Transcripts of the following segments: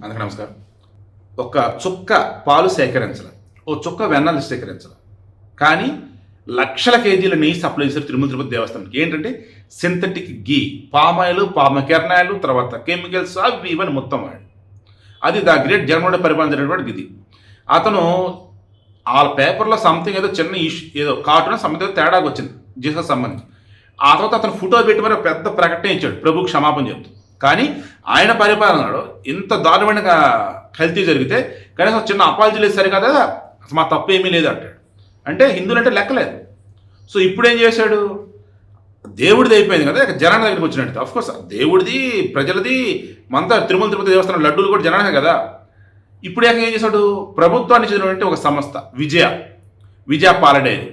అందరికీ నమస్కారం. ఒక చుక్క పాలు సేకరించాలి, ఓ చుక్క వెన్నలు సేకరించాలి. కానీ లక్షల కేజీల నెయ్యి సప్లై చేశారు తిరుమల తిరుపతి దేవస్థానానికి. ఏంటంటే సింథటిక్ గీ, పామాయిల్, కెర్నాయిలు, తర్వాత కెమికల్స్, అవి ఇవన్నీ మొత్తం వాడి. అది ద గ్రేట్ జగన్మోహన్ రెడ్డి పరిపాలించినటువంటి ఇది. అతను ఆ పేపర్లో సంథింగ్ ఏదో చిన్న ఇష్యూ, ఏదో కార్టూన్ సంబంధించి ఏదో తేడాగా వచ్చింది జీసస్ సంబంధించి. ఆ తర్వాత అతను ఫోటో పెట్టి మరి పెద్ద ప్రకటన ఇచ్చాడు, ప్రభుకు క్షమాపణ చెప్తూ. కానీ ఆయన పరిపాలనలో ఇంత దారుణంగా కల్తీ జరిగితే కనీసం చిన్న అపాలజీ లేదు, సరికదా అసలు మా తప్పు ఏమీ లేదు అంటాడు. అంటే హిందువులు అంటే లెక్కలేదు. సో ఇప్పుడు ఏం చేశాడు, దేవుడిది అయిపోయింది కదా, జనాన్ని దగ్గరికి వచ్చినట్టు. అఫ్కోర్స్ దేవుడిది, ప్రజలది, మనతో తిరుమల తిరుపతి దేవస్థానం లడ్డూలు కూడా జనానే కదా. ఇప్పుడు ఏం చేశాడు, ప్రభుత్వానికి చెందినటువంటి ఒక సంస్థ విజయ పాలడైరీ,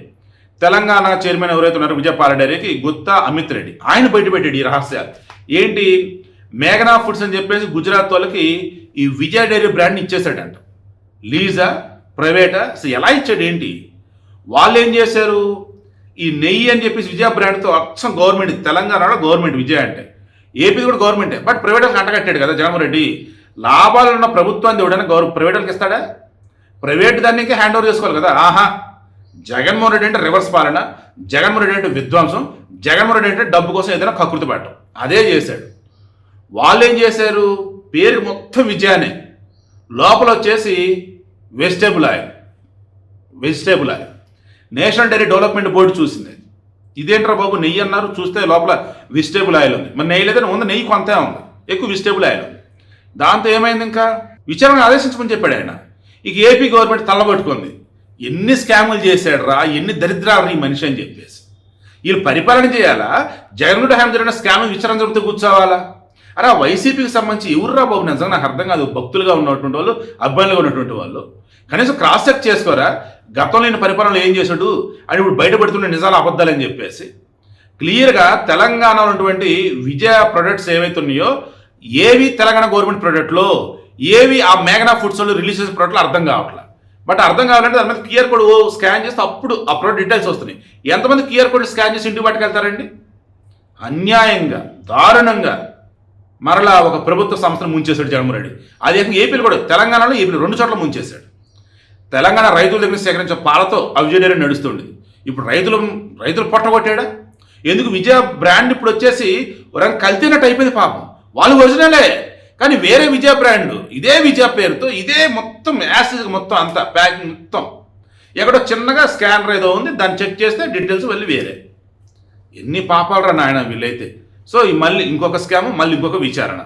తెలంగాణ చైర్మన్ ఎవరైతే ఉన్నారో విజయ పాలడైరీకి గుత్తా అమిత్ రెడ్డి, ఆయన బయటపెట్టాడు ఈ రహస్యాలు. ఏంటి, మేఘనా ఫుడ్స్ అని చెప్పేసి గుజరాత్ వాళ్ళకి ఈ విజయ డైరీ బ్రాండ్ని ఇచ్చేసాడంట. లీజా, ప్రైవేటా, అసలు ఎలా ఇచ్చాడు ఏంటి? వాళ్ళు ఏం చేశారు, ఈ నెయ్యి అని చెప్పేసి విజయ బ్రాండ్తో అచ్చం గవర్నమెంట్, తెలంగాణలో గవర్నమెంట్ విజయ అంటే, ఏపీది కూడా గవర్నమెంటే, బట్ ప్రైవేట్కి అంటగట్టాడు కదా జగన్మోహన్ రెడ్డి. లాభాలు ఉన్న ప్రభుత్వాన్ని ఎవడైనా ప్రైవేట్కి ఇస్తాడా? ప్రైవేట్ దానికి హ్యాండ్ ఓవర్ చేసుకోవాలి కదా. ఆహా, జగన్మోహన్ రెడ్డి అంటే రివర్స్ పాలన, జగన్మోహన్ రెడ్డి అంటే విధ్వంసం, జగన్మోహన్ రెడ్డి అంటే డబ్బు కోసం ఏదైనా కకృతి పెట్టడం, అదే చేశాడు. వాళ్ళు ఏం చేశారు, పేరు మొత్తం విజయానే, లోపల వచ్చేసి vegetable oil. National dairy development board చూసింది, ఇదేంట్రా బాబు నెయ్యి అన్నారు, చూస్తే లోపల వెజిటేబుల్ ఆయిల్ ఉంది. మరి నెయ్యి లేదని ఉంది, నెయ్యి కొంతే ఉంది, ఎక్కువ వెజిటేబుల్ ఆయిల్ ఉంది. దాంతో ఏమైంది, ఇంకా విచారణ ఆదేశించమని చెప్పాడు ఆయన. ఇక ఏపీ గవర్నమెంట్ తల్లబట్టుకుంది, ఎన్ని స్కాములు చేశాడు రా, ఎన్ని దరిద్రాలు ఈ మనిషి అని చెప్పేసి. వీళ్ళు పరిపాలన చేయాలా, జగన్మోహన్ హ్యామ్ జరిగిన స్కామ్ విచారణ జరిగితే కూర్చోవాలా? అరే వైసీపీకి సంబంధించి ఎవర్రా బాబు, నిజంగా నాకు అర్థం కాదు. భక్తులుగా ఉన్నటువంటి వాళ్ళు, అబ్బాయిలుగా ఉన్నటువంటి వాళ్ళు కనీసం క్రాస్ చెక్ చేసుకోరా, గతంలో నేను పరిపాలనలో ఏం చేశాడు అని ఇప్పుడు బయటపడుతున్న నిజాలు అబద్ధాలు అని చెప్పేసి. క్లియర్గా తెలంగాణలో ఉన్నటువంటి విజయ ప్రొడక్ట్స్ ఏవైతే ఉన్నాయో, ఏవి తెలంగాణ గవర్నమెంట్ ప్రొడక్ట్లో, ఏవి ఆ మేఘనా ఫుడ్స్ వాళ్ళు రిలీజ్ చేసే ప్రొడక్ట్లు అర్థం కావట్లేదు. బట్ అర్థం కావాలంటే దాని మీద క్యూఆర్ కోడ్ స్కాన్ చేస్తే అప్పుడు ఆ ప్రొడక్ట్ డీటెయిల్స్ వస్తున్నాయి. ఎంతమంది క్యూఆర్ కోడ్ స్కాన్ చేసి ఇంటికి పట్టుకెళ్తారండి? అన్యాయంగా, దారుణంగా మరలా ఒక ప్రభుత్వ సంస్థను ముంచేశాడు జగన్మోహన్ రెడ్డి. అది ఏపీలో కూడా, తెలంగాణలో ఏపీలో 2 చోట్ల ముంచేశాడు. తెలంగాణ రైతుల దగ్గర సేకరించే పాలతో ఆ విజయ డైరీ నడుస్తుంది. ఇప్పుడు రైతులు పొట్టగొట్టాడా? ఎందుకు విజయ బ్రాండ్ ఇప్పుడు వచ్చేసి కల్తీనట్టు అయిపోయింది పాపం. వాళ్ళు ఒరిజినలే, కానీ వేరే విజయ బ్రాండ్, ఇదే విజయ పేరుతో, ఇదే మొత్తం యాసిడ్ మొత్తం అంతా ప్యాకింగ్ మొత్తం ఎక్కడో చిన్నగా స్కానర్ ఏదో ఉంది, దాన్ని చెక్ చేస్తే డీటెయిల్స్ వెళ్ళి వేరే. ఎన్ని పాపాలు రా నాయన వీళ్ళైతే. సో మళ్ళీ ఇంకొక స్కామ్, మళ్ళీ ఇంకొక విచారణ.